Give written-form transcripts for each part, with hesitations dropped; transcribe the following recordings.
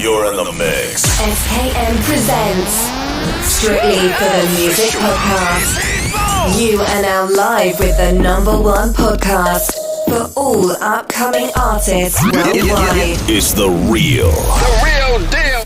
You're in the mix. SKM presents Strictly for the Music Podcast. You are now live with the #1 podcast for all upcoming artists worldwide. It's the real deal.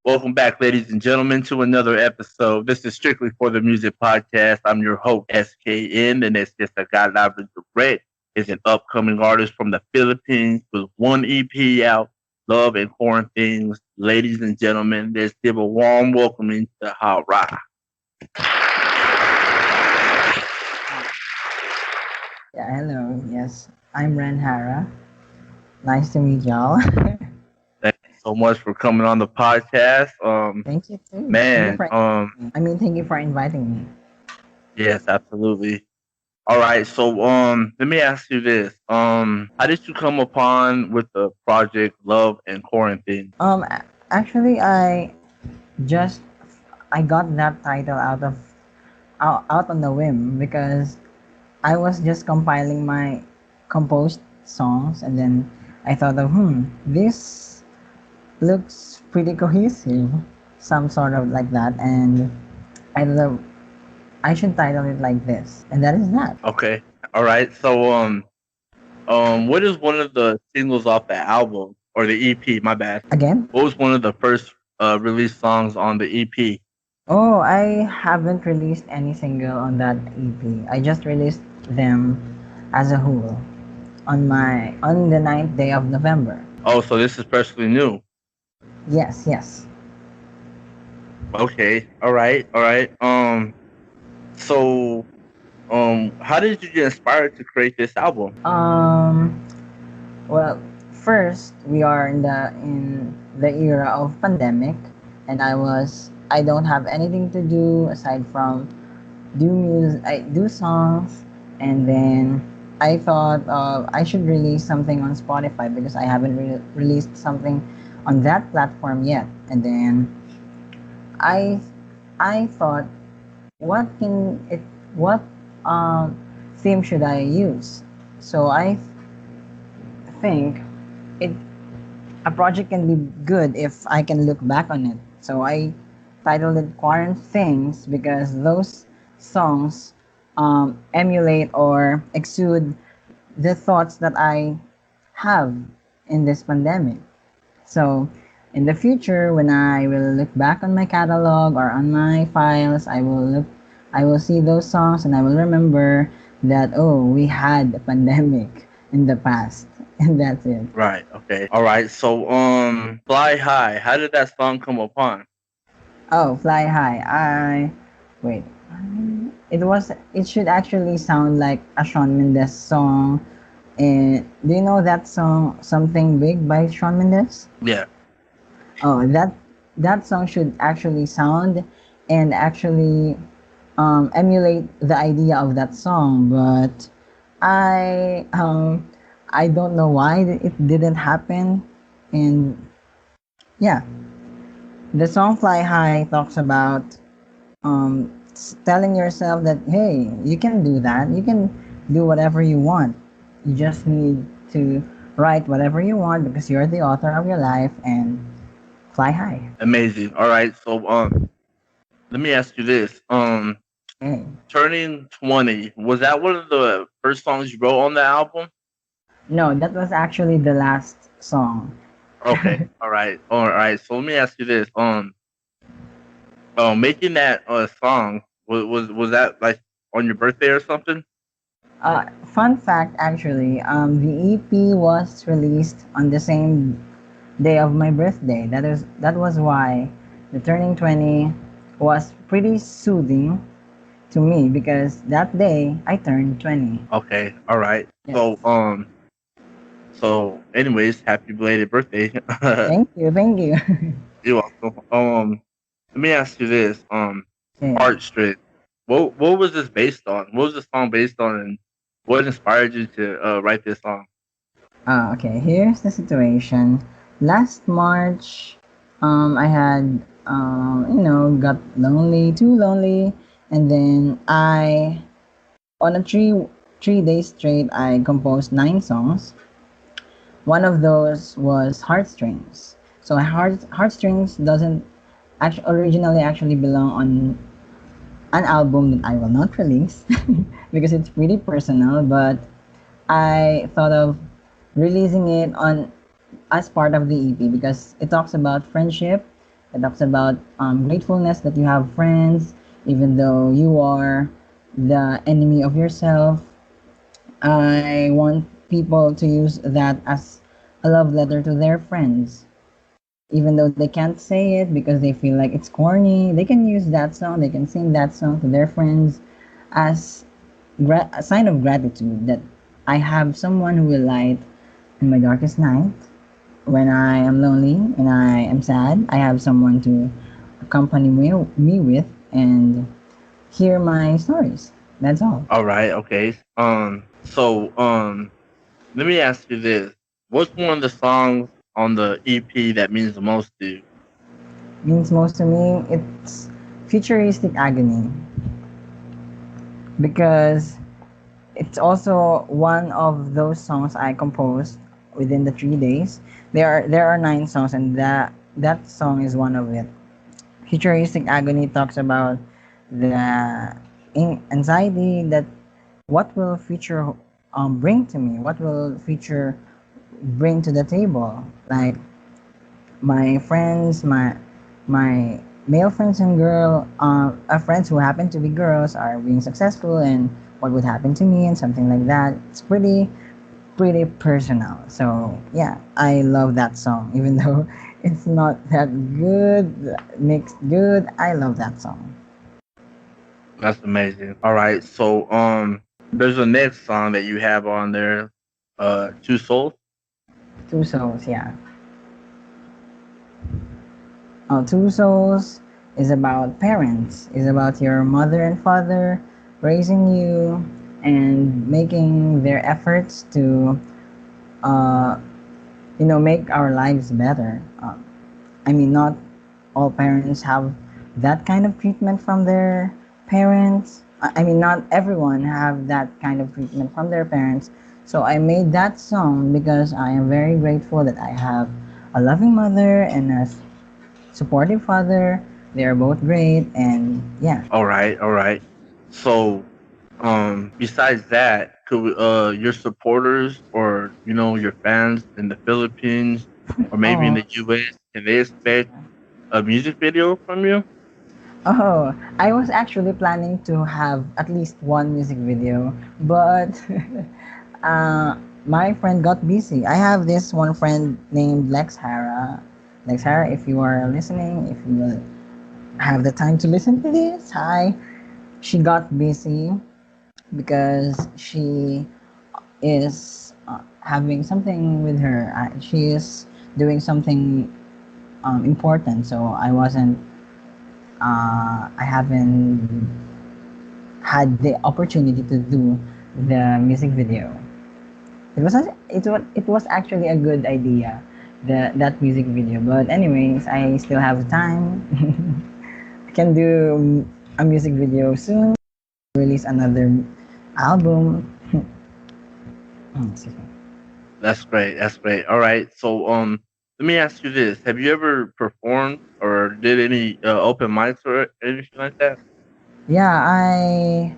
Welcome back, ladies and gentlemen, to another episode. This is Strictly for the Music Podcast. I'm your host, SKN, and it's just a guy live with the Red. Is an upcoming artist from the Philippines with one EP out, Love and Quarantines. Ladies and gentlemen, let's give a warm welcome to Hara. Yeah, hello. Yes, I'm Ren Hara. Nice to meet y'all. Thank you so much for coming on the podcast. Thank you too. Man, thank you for inviting me. Yes, absolutely. All right, so let me ask you this. How did you come upon with the project Love and Quarantine? Actually, I got that title out on the whim because I was just compiling my composed songs, and then I thought of this looks pretty cohesive, some sort of like that, and I should title it like this, and that is that. Okay. All right. So, what is one of the singles off the album or the EP? My bad. Again? What was one of the first released songs on the EP? Oh, I haven't released any single on that EP. I just released them as a whole on the 9th day of November. Oh, so this is personally new. Yes. Okay. All right. So, how did you get inspired to create this album? Well, first we are in the era of pandemic, and I don't have anything to do aside from do music. I do songs, and then I thought I should release something on Spotify because I haven't released something on that platform yet. And then I thought, what theme should I use? So I think a project can be good if I can look back on it. So I titled it Quarantines because those songs emulate or exude the thoughts that I have in this pandemic. So in the future, when I will look back on my catalog or on my files, I will see those songs and I will remember that, we had a pandemic in the past. And that's it. Right. Okay. All right. So, Fly High. How did that song come upon? Oh, Fly High. It should actually sound like a Shawn Mendes song. And do you know that song, Something Big by Shawn Mendes? Yeah. Oh, that song should actually sound and actually emulate the idea of that song, but I don't know why it didn't happen. And yeah, the song Fly High talks about telling yourself that, hey, you can do that, you can do whatever you want, you just need to write whatever you want because you're the author of your life, and fly high. Amazing. All right. So, let me ask you this. Turning 20, was that one of the first songs you wrote on the album? No, that was actually the last song. Okay. All right. So let me ask you this. Making that song, was that like on your birthday or something? Fun fact, actually, the EP was released on the same day of my birthday. That was why the turning 20 was pretty soothing to me because that day I turned 20. Okay, all right. Yes. So anyways, happy belated birthday. Thank you. You're welcome. Let me ask you this. Art Street. What was this based on? What was the song based on, and what inspired you to write this song? Okay, here's the situation. Last March, I had, got too lonely, and then on a three days straight, I composed 9 songs. One of those was Heartstrings. So Heartstrings doesn't actually originally actually belong on an album that I will not release because it's pretty personal, but I thought of releasing it on as part of the EP because it talks about friendship. It talks about gratefulness that you have friends, even though you are the enemy of yourself. I want people to use that as a love letter to their friends. Even though they can't say it because they feel like it's corny, they can use that song, they can sing that song to their friends as a sign of gratitude that I have someone who will light in my darkest night. When I am lonely and I am sad, I have someone to accompany me with and hear my stories. That's all. All right, okay. Let me ask you this: what's one of the songs on the EP that means the most to you? Means most to me, it's futuristic agony because it's also one of those songs I composed within the 3 days. There are 9 songs, and that song is one of it. Futuristic agony talks about the anxiety that what will future bring to me? What will future bring to the table? Like my friends, my male friends and friends who happen to be girls are being successful, and what would happen to me and something like that. It's pretty personal. So yeah, I love that song, even though it's not that good, mixed good. I love that song. That's amazing. All right, there's a next song that you have on there, Two Souls. Two Souls, yeah. Two Souls is about parents. Is about your mother and father raising you and making their efforts to, uh, make our lives better. I mean, not all parents have that kind of treatment from their parents. I mean, not everyone have that kind of treatment from their parents. So I made that song because I am very grateful that I have a loving mother and a supportive father. They are both great, and yeah. All right, all right. So, besides that, your supporters or your fans in the Philippines or maybe in Oh, the US, can they expect a music video from you? oh, I was actually planning to have at least one music video, but my friend got busy. I have this one friend named Lex Hara. Lex Hara, if you are listening, if you will have the time to listen to this, hi. She got busy because she is having something with her. She is doing something important, so I haven't had the opportunity to do the music video. It was actually a good idea, that music video. But anyways, I still have time. I can do a music video soon. Release another album. Excuse me. That's great. That's great. All right. Let me ask you this: have you ever performed or did any open mics or anything like that? Yeah, I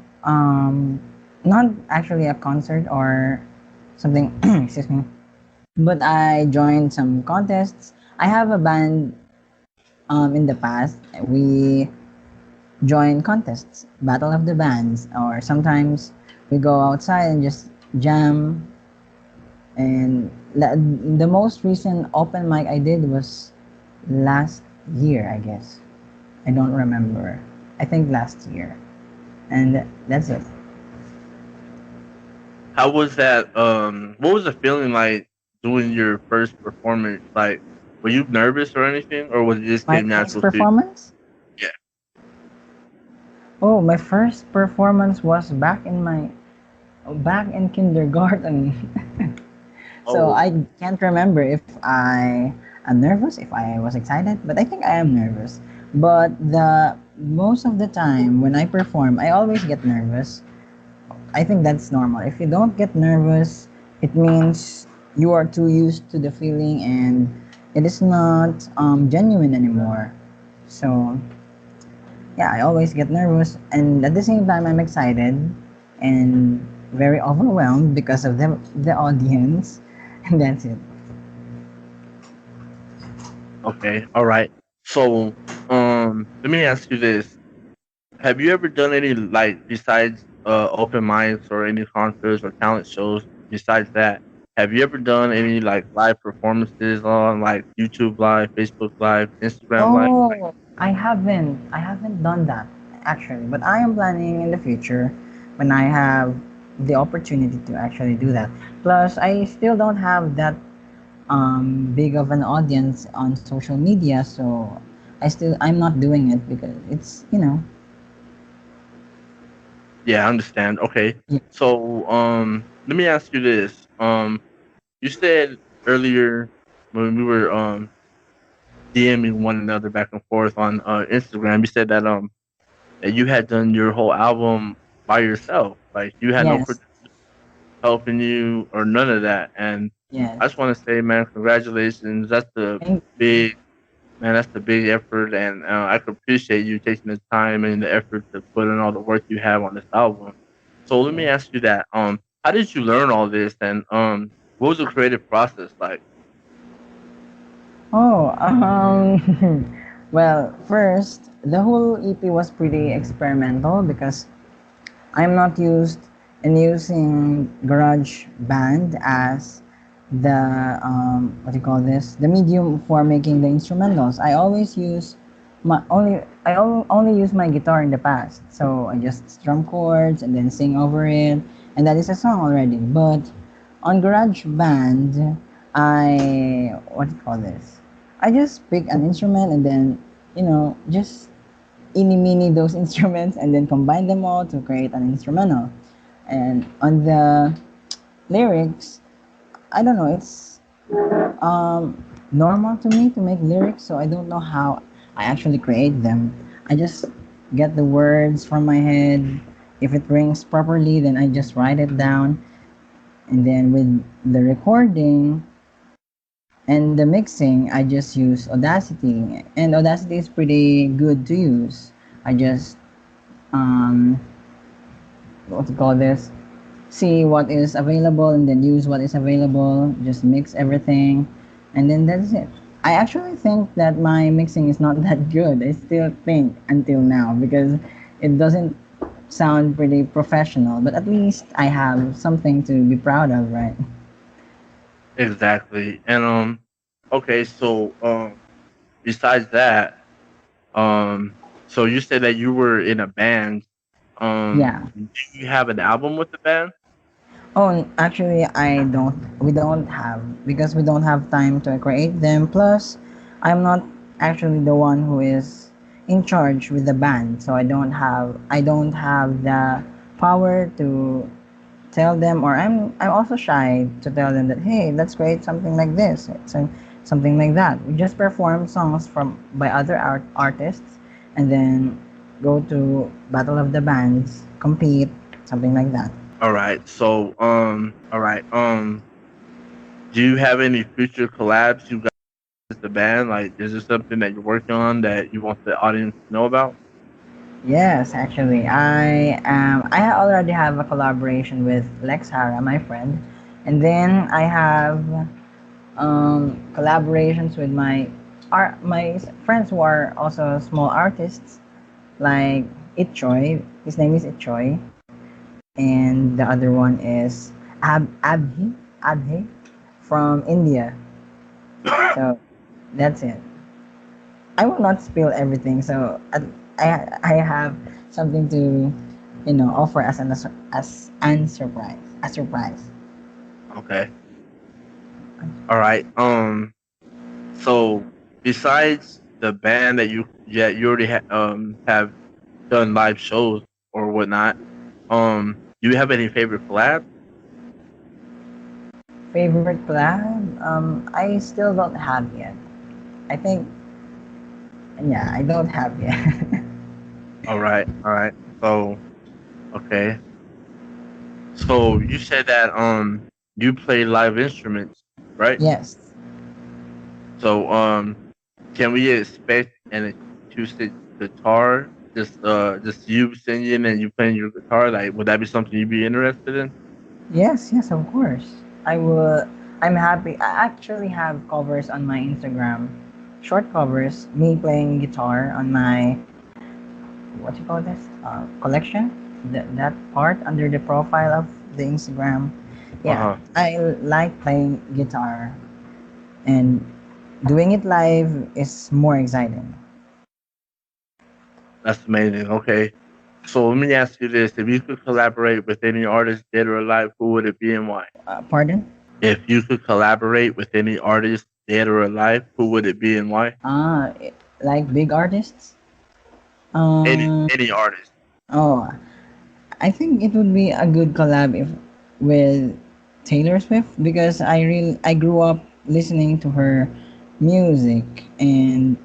not actually a concert or something. Excuse me. But I joined some contests. I have a band. In the past, we join contests, battle of the bands, or sometimes we go outside and just jam. And the most recent open mic I did was last year, I guess. I don't remember. I think last year, and that's it. How was that? What was the feeling like doing your first performance? Like, were you nervous or anything, or was it just My came first natural to you? performance. Yeah. Oh, my first performance was back in kindergarten. So Oh, I can't remember if I am nervous, if I was excited, but I think I am nervous. But the most of the time when I perform, I always get nervous. I think that's normal. If you don't get nervous, it means you are too used to the feeling and it is not genuine anymore. So yeah, I always get nervous, and at the same time, I'm excited and very overwhelmed because of the audience, and that's it. Okay, all right. So, let me ask you this: have you ever done any like besides open mics or any concerts or talent shows? Besides that, have you ever done any like live performances on like YouTube Live, Facebook Live, Instagram Live? Oh, I haven't done that actually, but I am planning in the future when I have the opportunity to actually do that. Plus, I still don't have that big of an audience on social media, so I'm not doing it because it's. Yeah, I understand. Okay, Yeah. so let me ask you this: you said earlier when we were DMing one another back and forth on Instagram, you said that you had done your whole album by yourself, like you had no Yes. producer helping you or none of that. And I just Yes. want to say, man, congratulations. That's the Thank big man. That's the big effort, and I could appreciate you taking the time and the effort to put in all the work you have on this album. So let me ask you that: how did you learn all this, and what was the creative process like? Oh, well, first, the whole EP was pretty experimental because I'm not used in using Garage Band as the what do you call this? The medium for making the instrumentals. I always use only use my guitar in the past. So I just strum chords and then sing over it, and that is a song already. But on Garage Band, I what do you call this? I just pick an instrument and then just ini mini those instruments and then combine them all to create an instrumental. And on the lyrics, I don't know, it's normal to me to make lyrics, so I don't know how I actually create them. I just get the words from my head. If it rings properly, then I just write it down. And then with the recording and the mixing, I just use Audacity. And Audacity is pretty good to use. I just um, what to call this, see what is available and then use what is available, just mix everything, and then that's it. I actually think that my mixing is not that good. I still think until now because it doesn't sound pretty professional, but at least I have something to be proud of, right? Exactly. And okay, so besides that, um, so you said that you were in a band. Yeah. Do you have an album with the band? Oh, actually, I don't. We don't have because we don't have time to create them. Plus, I'm not actually the one who is in charge with the band, so I don't have the power to tell them, or I'm also shy to tell them that hey, let's create something like this, so something like that. We just perform songs from by other artists, and then go to battle of the bands, compete, something like that. All right. So all right. Do you have any future collabs you guys as the band? Like, is there something that you're working on that you want the audience to know about? Yes, actually, I already have a collaboration with Lex Hara, my friend, and then I have collaborations with my friends who are also small artists like Itchoy. His name is Itchoy, and the other one is Abhi from India. So that's it. I will not spill everything, so I have something to offer as an surprise, a surprise. Okay. All right. So besides the band that you already have done live shows or whatnot, do you have any favorite collabs? Favorite collab? I still don't have yet. I think, yeah, I don't have yet. All right. All right. So okay. So you said that you play live instruments. right? Yes. So, can we expect an acoustic guitar? Just you singing and you playing your guitar. Like, would that be something you'd be interested in? Yes, yes, of course. I will. I'm happy. I actually have covers on my Instagram, short covers, me playing guitar on my what you call this collection. That part under the profile of the Instagram. Uh Yeah, huh. I like playing guitar, and doing it live is more exciting. That's amazing. Okay. So let me ask you this: if you could collaborate with any artist, dead or alive, who would it be and why? Pardon? If you could collaborate with any artist, dead or alive, who would it be and why? Like big artists. Any Um. any artist. Oh, I think it would be a good collab if with Taylor Swift because I grew up listening to her music and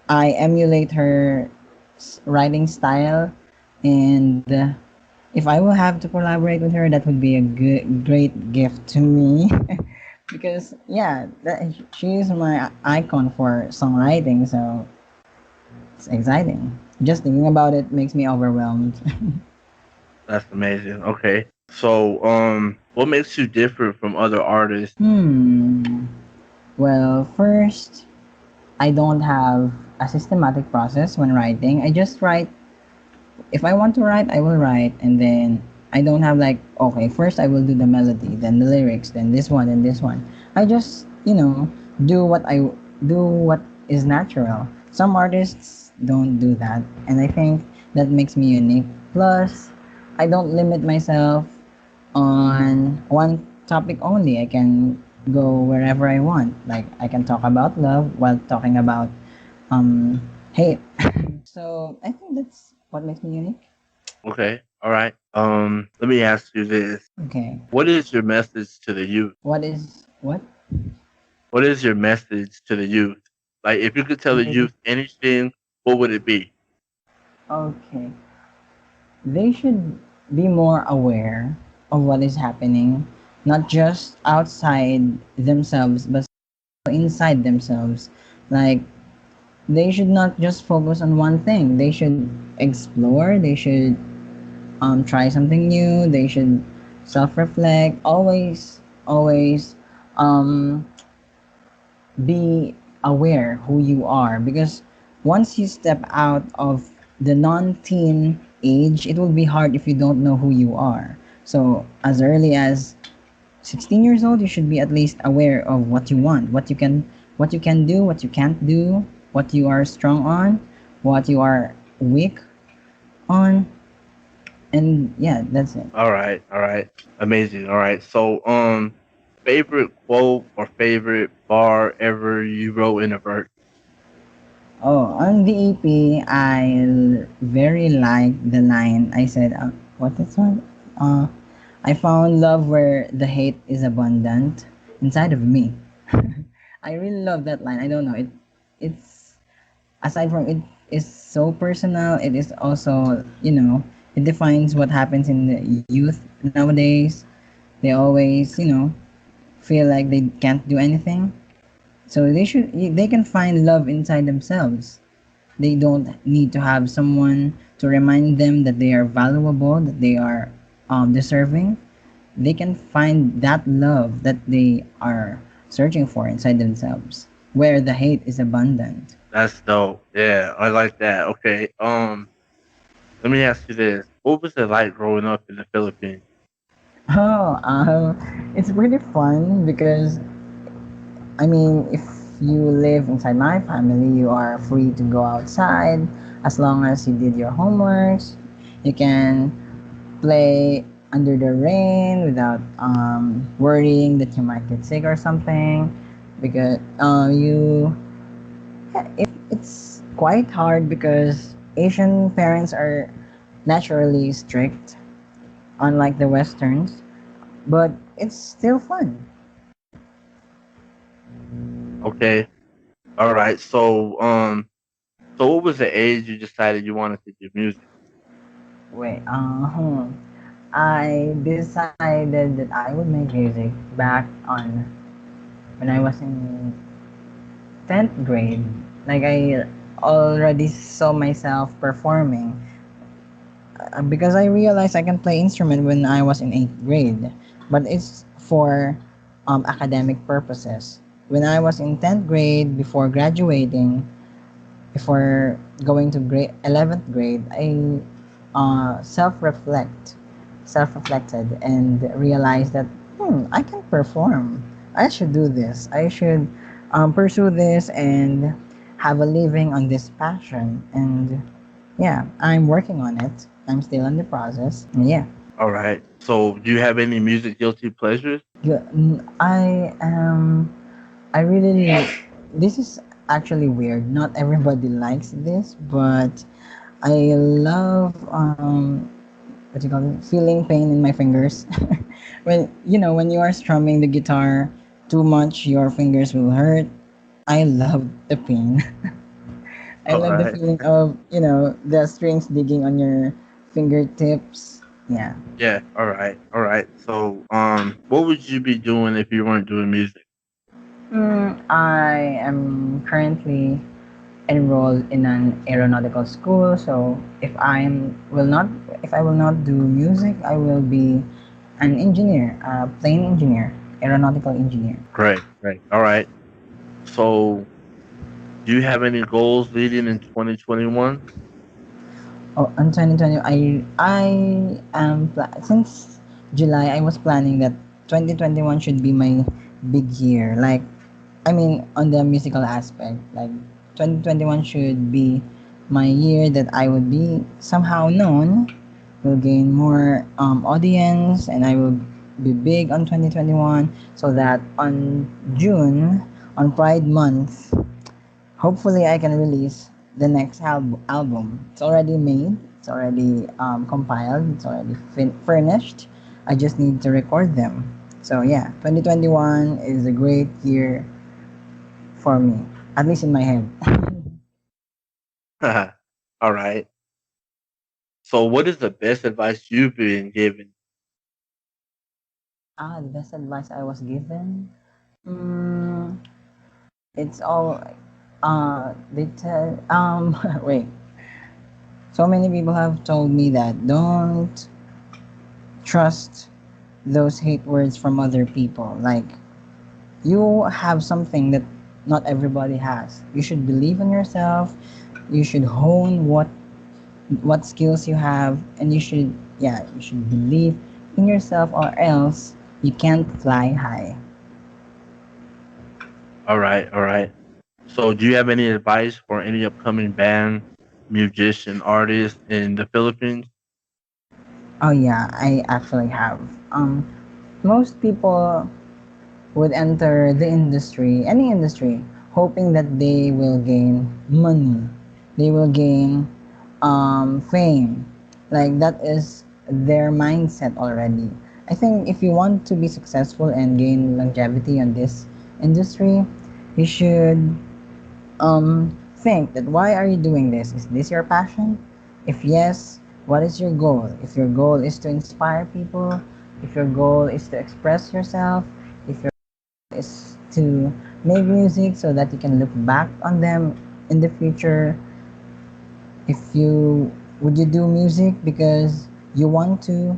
I emulate her writing style and if I will have to collaborate with her that would be a good great gift to me because yeah she is my icon for songwriting, so it's exciting. Just thinking about it makes me overwhelmed. That's amazing. Okay. So, what makes you different from other artists? Hmm. Well, first, I don't have a systematic process when writing. I just write. If I want to write, I will write, and then I don't have like, okay, first I will do the melody, then the lyrics, then this one, and this one. I just, do what is natural. Some artists don't do that, and I think that makes me unique. Plus, I don't limit myself on one topic only. I can go wherever I want. Like I can talk about love while talking about um hate. So I think that's what makes me unique. Okay. All right. Let me ask you this: Okay. what is your message to the youth? What is what? What is your message to the youth? Like, if you could tell the youth anything, what would it be? Okay. They should be more aware of what is happening, not just outside themselves, but inside themselves. Like they should not just focus on one thing. They should explore. They should try something new. They should self-reflect. Always um, be aware who you are because once you step out of the non-teen age, it will be hard if you don't know who you are. So as early as 16 years old, you should be at least aware of what you want, what you can do, what you can't do, what you are strong on, what you are weak on, and yeah, that's it. All right. All right. Amazing. All right. So, favorite quote or favorite bar ever you wrote in a verse? Oh, on the EP, very like the line I said. What is one? Uh, I found love where the hate is abundant inside of me. I really love that line. I don't know. It's aside from it is so personal. It is also it defines what happens in the youth nowadays. They always feel like they can't do anything. So they can find love inside themselves. They don't need to have someone to remind them that they are valuable, that they are deserving. They can find that love that they are searching for inside themselves, where the hate is abundant. That's dope. Yeah, I like that. Okay. Let me ask you this: what was it like growing up in the Philippines? Oh, it's pretty fun because I mean, if you live inside my family, you are free to go outside as long as you did your homeworks. You can play under the rain without worrying that you might get sick or something because it's quite hard because Asian parents are naturally strict unlike the westerns, but it's still fun. Okay. All right. So what was the age you decided you wanted to do music? Wait, I decided that I would make music back on when I was in 10th grade. Like I already saw myself performing because I realized I can play instrument when I was in 8th grade, but it's for academic purposes. When I was in 10th grade, before graduating, before going to grade 11th grade, I self reflected and realized that I can perform. I should do this. I should pursue this and have a living on this passion. And yeah, I'm working on it. I'm still in the process. And yeah, All right. So, do you have any music guilty pleasures? I am. I really. This is actually weird. Not everybody likes this, but I love what do you call it? Feeling pain in my fingers. When you are strumming the guitar too much, your fingers will hurt. I love the pain. I All love the right. feeling of the strings digging on your fingertips. Yeah. Yeah. All right. All right. So, what would you be doing if you weren't doing music? I am currently enrolled in an aeronautical school, so if I will not do music, I will be an engineer, a plane engineer, aeronautical engineer. Great. Great. All right. So, do you have any goals leading in 2021? Oh, on 2020, since July I was planning that 2021 should be my big year. Like, I mean, on the musical aspect, like 2021 should be my year that I would be somehow known, will gain more audience, and I will be big on 2021, so that on June, on Pride Month, hopefully I can release the next album. It's already made, it's already compiled, it's already furnished. I just need to record them. So yeah, 2021 is a great year for me, at least in my head. All right. So, what is the best advice you've been given? The best advice I was given. Mm, it's all. They tell. Wait. So many people have told me that don't trust those hate words from other people. Like, you have something that not everybody has. You should believe in yourself. You should hone what skills you have, and you should believe in yourself, or else you can't fly high. All right. All right. So, do you have any advice for any upcoming band, musician, artist in the Philippines? Oh yeah, I actually have. Most people would enter the industry, any industry, hoping that they will gain money, they will gain fame. Like, that is their mindset already. I think if you want to be successful and gain longevity on this industry, you should think that why are you doing this? Is this your passion? If yes, what is your goal? If your goal is to inspire people, if your goal is to express yourself, if your goal is to make music so that you can look back on them in the future, if you would you do music because you want to,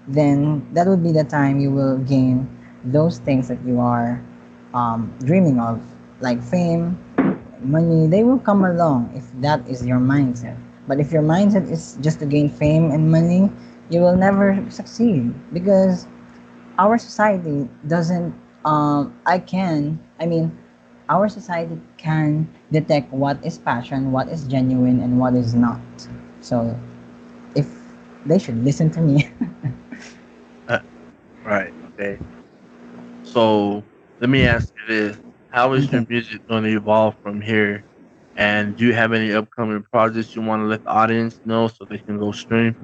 then that would be the time you will gain those things that you are dreaming of, like fame, money. They will come along if that is your mindset. But if your mindset is just to gain fame and money, you will never succeed, because our society doesn't I mean, our society can detect what is passion, what is genuine, and what is not. So if they should listen to me. Uh, right. Okay. So, let me ask you this: how is your Okay. music going to evolve from here? And do you have any upcoming projects you want to let the audience know so they can go stream?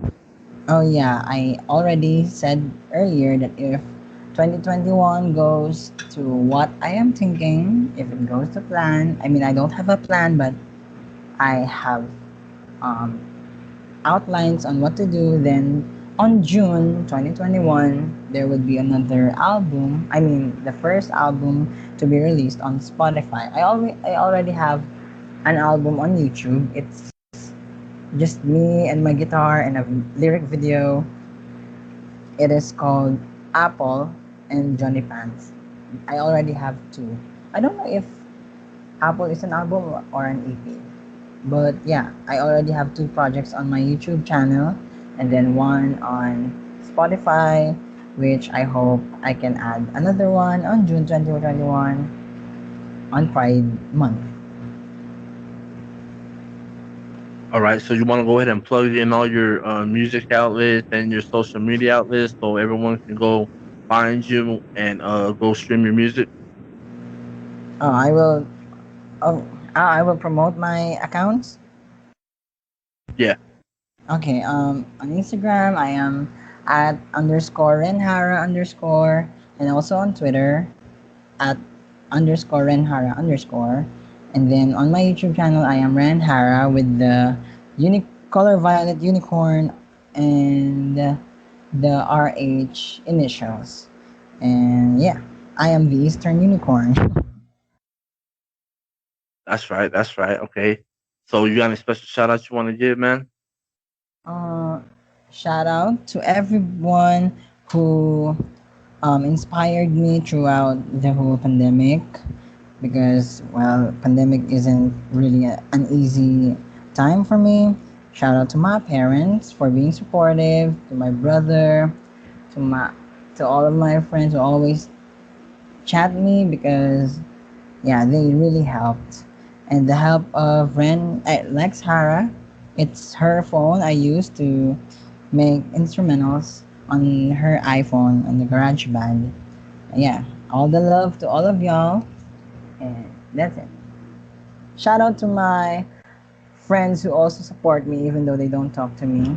Oh yeah, I already said earlier that if 2021 goes to what I am thinking, if it goes to plan, I mean, I don't have a plan, but I have um, outlines on what to do. Then on June 2021, there would be another album. I mean, the first album to be released on Spotify. I already have an album on YouTube. It's just me and my guitar and a lyric video. It is called Apple and Johnny Pants. I already have two. I don't know if Apple is an album or an EP. But yeah, I already have two projects on my YouTube channel and then one on Spotify, which I hope I can add another one on June 2021 on Pride Month. All right, so you want to go ahead and plug in all your music outlets and your social media outlets so everyone can go find you and go stream your music. Oh, I will. Oh, I will promote my accounts. Yeah. Okay. On Instagram, I am at underscore Ren Hara underscore, and also on Twitter at underscore Ren Hara underscore. And then on my YouTube channel, I am Ren Hara with the color violet unicorn and the RH initials. And yeah, I am the Eastern Unicorn. That's right. That's right. Okay. So you got any special shout outs you want to give, man? Uh, Shout out to everyone who inspired me throughout the whole pandemic because well pandemic isn't really an easy time for me. Shout out to my parents for being supportive, to my brother, to my to all of my friends who always chat me because yeah they really helped, and the help of Lex Hara. It's her phone I use to make instrumentals on her iPhone on the GarageBand. Yeah, all the love to all of y'all, and that's it. Shout out to my friends who also support me even though they don't talk to me.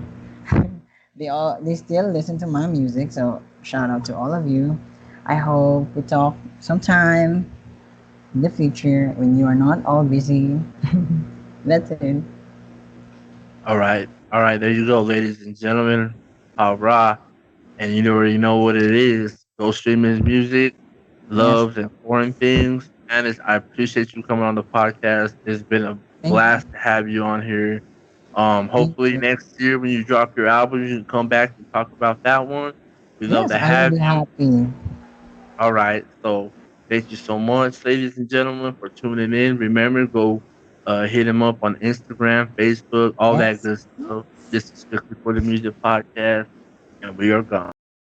They still listen to my music, so shout out to all of you. I hope we talk sometime in the future when you are not all busy. That's it. All right. All right. There you go, ladies and gentlemen. Rah. And you already know what it is. Go stream his music, Yes. loves and foreign things. And I appreciate you coming on the podcast. It's been a Thank you. blast to have you on here. Thank Hopefully you. next year when you drop your album, you can come back and talk about that one. We love Yes, to I will have be you. happy. All right. So thank you so much, ladies and gentlemen, for tuning in. Remember, go hit him up on Instagram, Facebook, all that Yes. good stuff. This is strictly for the music podcast, and we are gone.